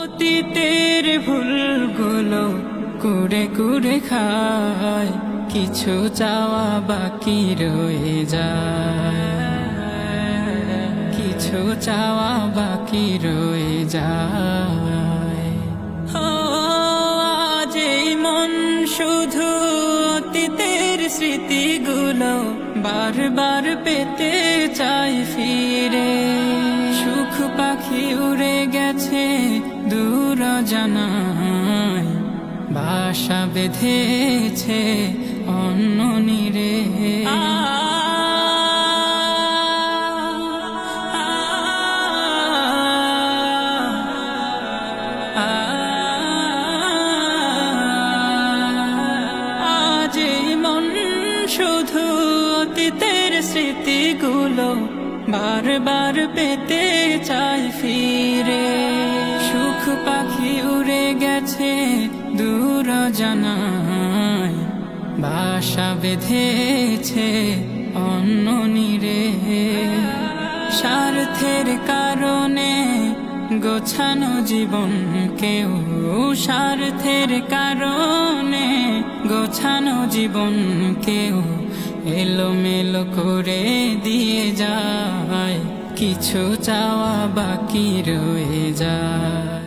অতীতের ভুলগুলো কুড়ে কুড়ে খায়, কিছু চাওয়া বাকি রয়ে যায়, কিছু চাওয়া বাকি রয়ে যায়। আজ এই মন শুধু অতীতের স্মৃতিগুলো বারবার পেতে চাই ফিরে। সুখ পাখি উড়ে গেছে দূর জানায়, বাসা বেঁধেছে অন্য নীড়ে। আজ এই মন শুধু অতীতের স্মৃতিগুলো বারবার পেতে চাই ফিরে। সুখ পাখি উড়ে গেছে দূর জানায়, বাসা বেঁধেছে অন্য নীড়ে। স্বার্থের কারণে গোছানো জীবন কেউ, স্বার্থের কারণে গোছানো জীবন কেউ এলোমেলো করে দিয়ে যায়, কিছু চাওয়া বাকি রয়ে যায়।